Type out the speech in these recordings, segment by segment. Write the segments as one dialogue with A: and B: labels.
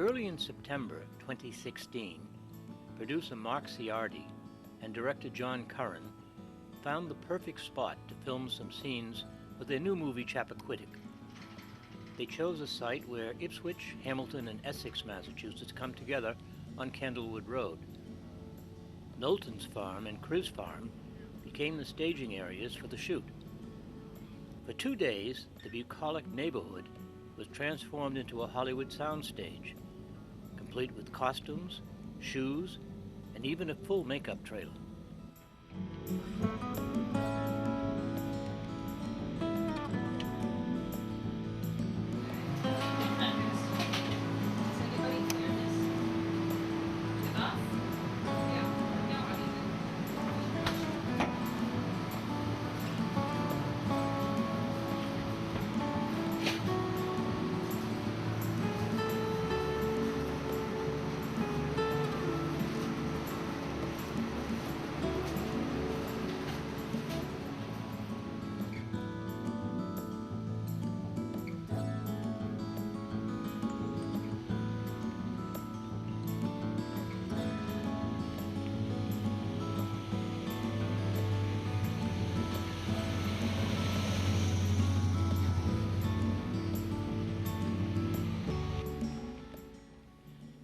A: Early in September 2016, producer Mark Ciardi and director John Curran found the perfect spot to film some scenes with their new movie Chappaquiddick. They chose a site where Ipswich, Hamilton, and Essex, Massachusetts come together on Candlewood Road. Knowlton's farm and Chris Farm became the staging areas for the shoot. For 2 days, the bucolic neighborhood was transformed into a Hollywood soundstage, complete with costumes, shoes, and even a full makeup trailer.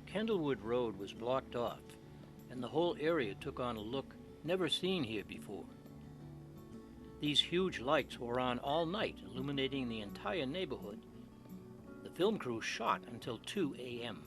A: Candlewood Road was blocked off, and the whole area took on a look never seen here before. These huge lights were on all night, illuminating the entire neighborhood. The film crew shot until 2 a.m.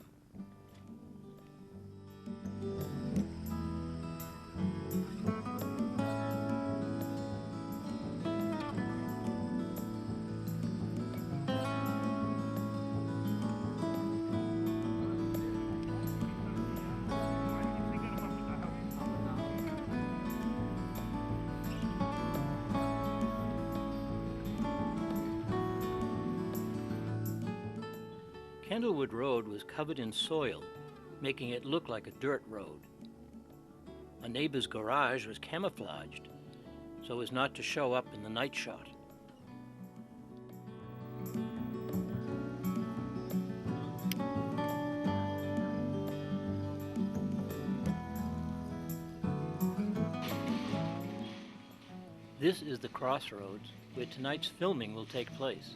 A: Candlewood Road was covered in soil, making it look like a dirt road. A neighbor's garage was camouflaged so as not to show up in the night shot. This is the crossroads where tonight's filming will take place.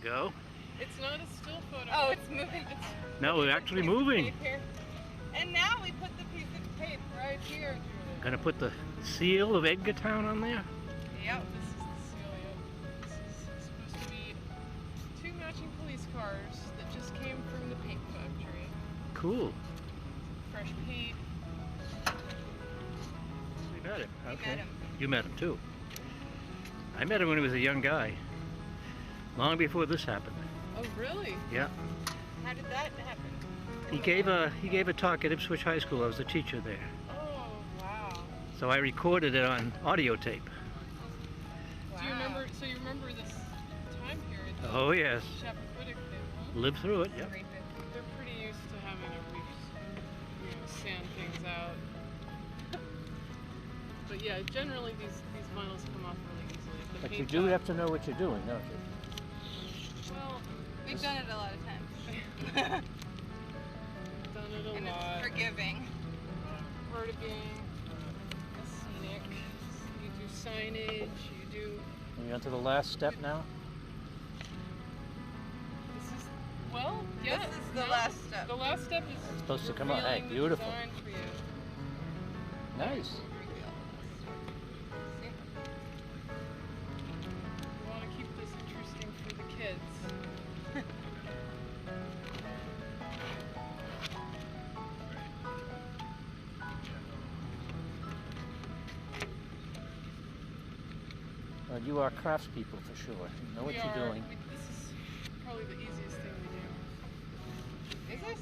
A: Go.
B: It's not a still photo.
C: Oh, it's moving.
A: No, we're actually moving.
C: And now we put the piece of tape right here, Julie.
A: Gonna put the seal of Edgartown on there?
C: Yep.
B: This is the seal, yep. This is supposed to be 2 matching police cars that just came from the paint factory.
A: Cool.
B: Fresh paint.
A: We met him.
C: We
A: Okay.
C: met him.
A: You met him too. I met him when he was a young guy. Long before this happened.
B: Oh, really?
A: Yeah.
C: How did that happen?
A: He gave a talk at Ipswich High School. I was the teacher there.
B: Oh, wow.
A: So I recorded it on audio tape.
C: Wow.
B: Do you remember, so you remember this time period?
A: Oh yes.
B: Chappaquiddick thing, huh?
A: Lived through it, yep.
B: They're pretty used to having to sand things out. But yeah, generally these vinyls come off really easily. The
A: But you
B: paint
A: do
B: job-
A: have to know what you're doing, don't you?
B: Well,
C: We've done it a lot of times.
B: done it a
C: And
B: lot.
C: it's forgiving.
B: Vertigan, scenic. You do signage. You do.
A: Are you on to the last step now?
B: This is well, yeah.
C: This is the last step.
B: The last step is
A: It's supposed to come out. Hey,
B: revealing the
A: beautiful.
B: design for you.
A: Nice.
C: See?
B: We want to keep this interesting for the kids.
A: You are craftspeople for sure. You know what you're doing.
B: This is probably the easiest thing we do.
C: Is this?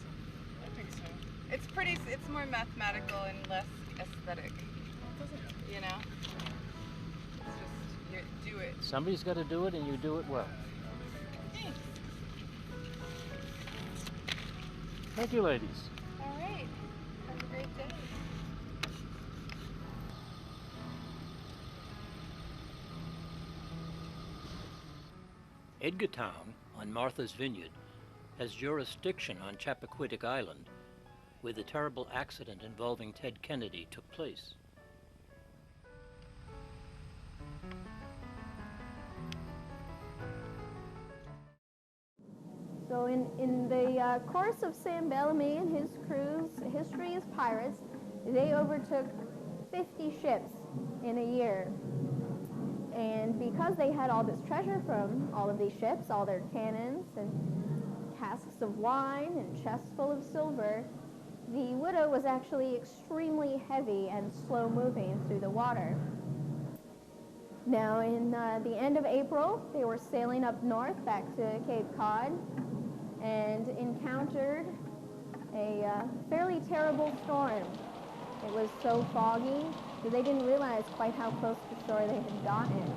B: I think so.
C: It's more mathematical and less aesthetic. You know? It's just, you do it.
A: Somebody's got to do it, and you do it well.
C: Thanks.
A: Thank you, ladies.
C: All right. Have a great day.
A: Edgartown, on Martha's Vineyard, has jurisdiction on Chappaquiddick Island, where the terrible accident involving Ted Kennedy took place.
D: So in the course of Sam Bellamy and his crew's history as pirates, they overtook 50 ships in a year. And because they had all this treasure from all of these ships, all their cannons and casks of wine and chests full of silver, the Widow was actually extremely heavy and slow moving through the water. Now in the end of April, they were sailing up north back to Cape Cod and encountered a fairly terrible storm. It was so foggy that they didn't realize quite how close to shore they had gotten.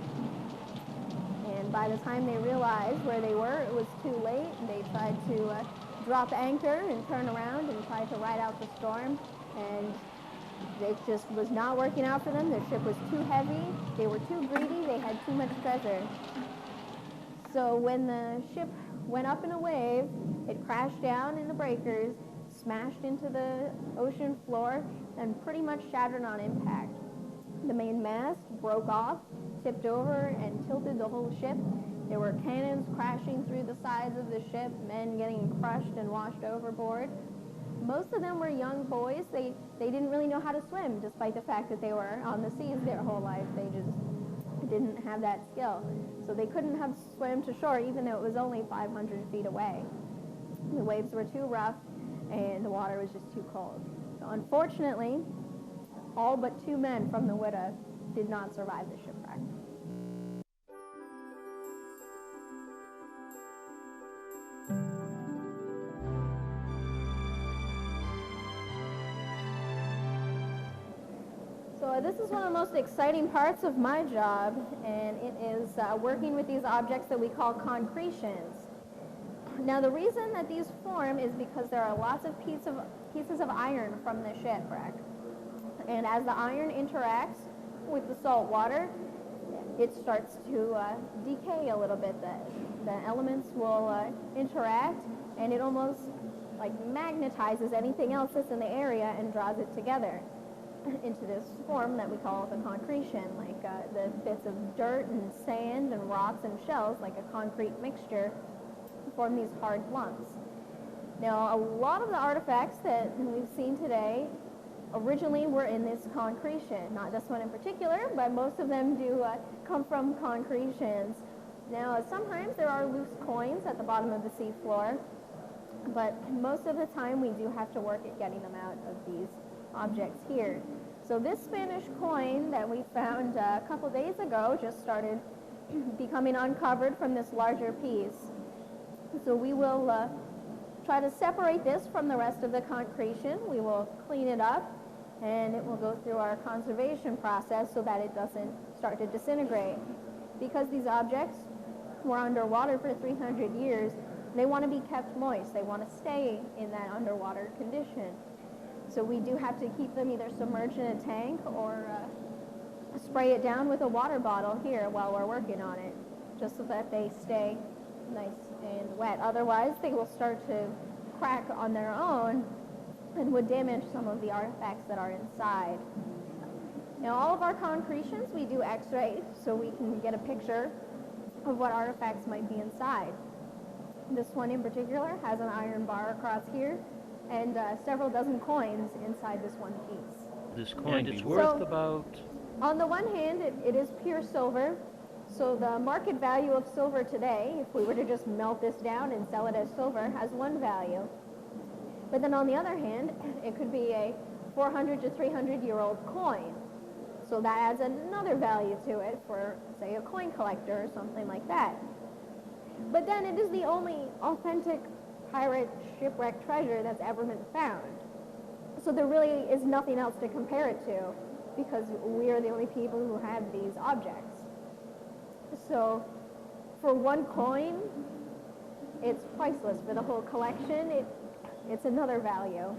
D: And by the time they realized where they were, it was too late. They tried to drop anchor and turn around and try to ride out the storm. And it just was not working out for them. Their ship was too heavy. They were too greedy. They had too much treasure. So when the ship went up in a wave, it crashed down in the breakers, smashed into the ocean floor, and pretty much shattered on impact. The main mast broke off, tipped over, and tilted the whole ship. There were cannons crashing through the sides of the ship, men getting crushed and washed overboard. Most of them were young boys. They didn't really know how to swim, despite the fact that they were on the seas their whole life. They just didn't have that skill. So they couldn't have swam to shore, even though it was only 500 feet away. The waves were too rough, and the water was just too cold. So unfortunately, all but 2 men from the Widow did not survive the shipwreck. So this is one of the most exciting parts of my job, and it is working with these objects that we call concretions. Now the reason that these form is because there are lots of pieces of iron from the shipwreck. And as the iron interacts with the salt water, it starts to decay a little bit. The elements will interact, and it almost like magnetizes anything else that's in the area and draws it together into this form that we call the concretion, like the bits of dirt and sand and rocks and shells, like a concrete mixture, form these hard lumps. Now, a lot of the artifacts that we've seen today originally were in this concretion. Not this one in particular, but most of them do come from concretions. Now, sometimes there are loose coins at the bottom of the seafloor, but most of the time we do have to work at getting them out of these objects here. So this Spanish coin that we found a couple days ago just started becoming uncovered from this larger piece. So we will try to separate this from the rest of the concretion. We will clean it up, and it will go through our conservation process so that it doesn't start to disintegrate. Because these objects were underwater for 300 years, they want to be kept moist. They want to stay in that underwater condition. So we do have to keep them either submerged in a tank or spray it down with a water bottle here while we're working on it, just so that they stay nice and wet. Otherwise, they will start to crack on their own and would damage some of the artifacts that are inside. Now, all of our concretions, we do x-ray so we can get a picture of what artifacts might be inside. This one in particular has an iron bar across here and several dozen coins inside this one piece.
A: This coin is worth about...
D: On the one hand, it is pure silver. So the market value of silver today, if we were to just melt this down and sell it as silver, has one value. But then on the other hand, it could be a 400 to 300-year-old coin. So that adds another value to it for, say, a coin collector or something like that. But then it is the only authentic pirate shipwreck treasure that's ever been found. So there really is nothing else to compare it to because we are the only people who have these objects. So for one coin, it's priceless. For the whole collection, it's another value.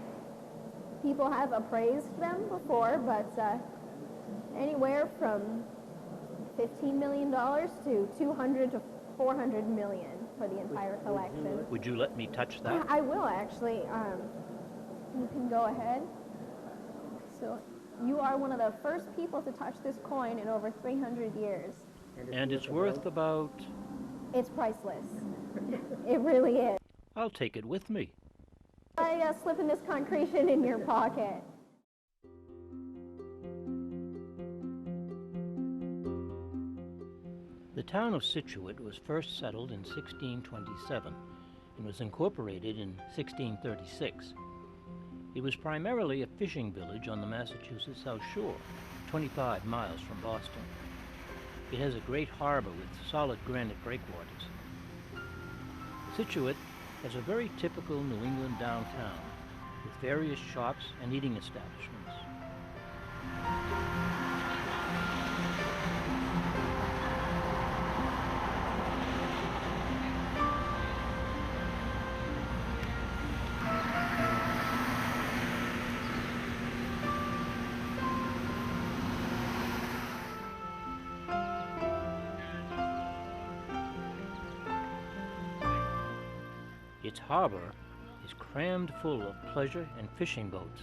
D: People have appraised them before, but anywhere from $15 million to 200 to 400 million for the entire collection.
A: Would you let me touch that?
D: I will actually. You can go ahead. So you are one of the first people to touch this coin in over 300 years.
A: And it's worth about...
D: It's priceless. It really is.
A: I'll take it with me.
D: Slipping this concretion in your pocket.
A: The town of Scituate was first settled in 1627 and was incorporated in 1636. It was primarily a fishing village on the Massachusetts South Shore, 25 miles from Boston. It has a great harbor with solid granite breakwaters. Scituate has a very typical New England downtown with various shops and eating establishments. Its harbor is crammed full of pleasure and fishing boats.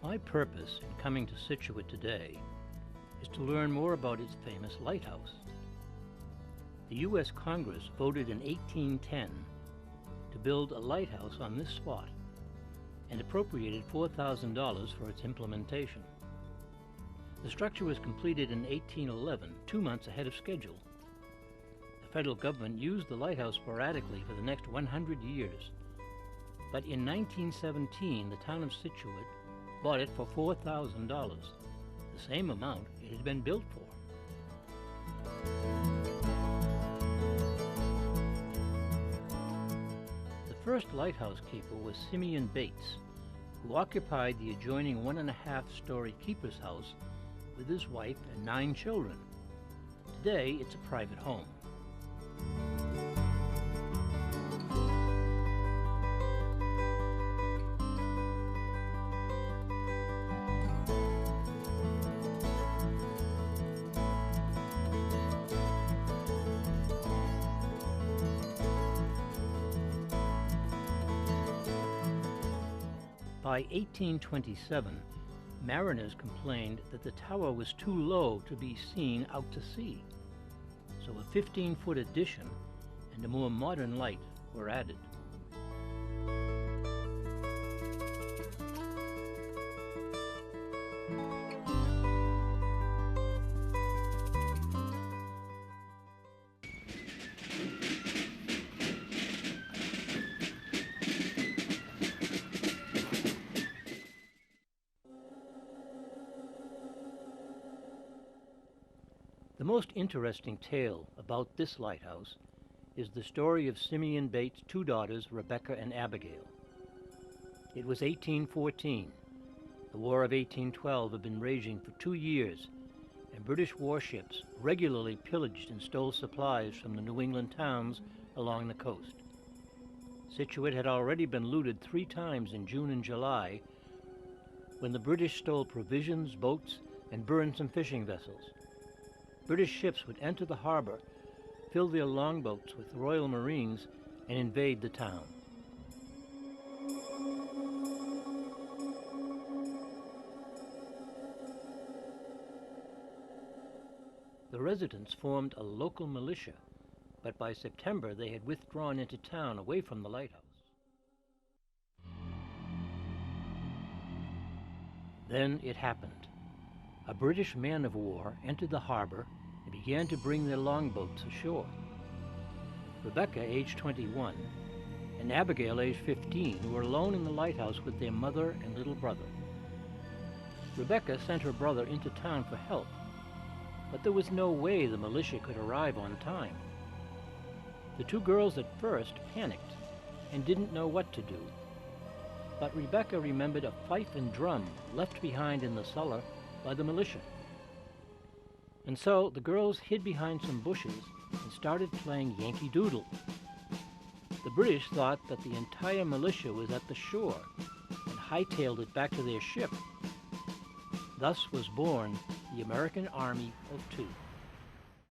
A: My purpose in coming to Scituate today is to learn more about its famous lighthouse. The U.S. Congress voted in 1810 to build a lighthouse on this spot and appropriated $4,000 for its implementation. The structure was completed in 1811, 2 months ahead of schedule. The federal government used the lighthouse sporadically for the next 100 years, but in 1917 the town of Scituate bought it for $4,000, the same amount it had been built for. The first lighthouse keeper was Simeon Bates, who occupied the adjoining 1.5-story keeper's house with his wife and 9 children. Today, it's a private home. By 1827, mariners complained that the tower was too low to be seen out to sea, so a 15-foot addition and a more modern light were added. The most interesting tale about this lighthouse is the story of Simeon Bates' 2 daughters, Rebecca and Abigail. It was 1814. The War of 1812 had been raging for 2 years, and British warships regularly pillaged and stole supplies from the New England towns along the coast. Scituate had already been looted 3 times in June and July, when the British stole provisions, boats, and burned some fishing vessels. British ships would enter the harbor, fill their longboats with Royal Marines, and invade the town. The residents formed a local militia, but by September they had withdrawn into town away from the lighthouse. Then it happened. A British man-of-war entered the harbor and began to bring their longboats ashore. Rebecca, aged 21, and Abigail, aged 15, were alone in the lighthouse with their mother and little brother. Rebecca sent her brother into town for help, but there was no way the militia could arrive on time. The two girls at first panicked and didn't know what to do, but Rebecca remembered a fife and drum left behind in the cellar by the militia. And so the girls hid behind some bushes and started playing Yankee Doodle. The British thought that the entire militia was at the shore and hightailed it back to their ship. Thus was born the American Army of Two.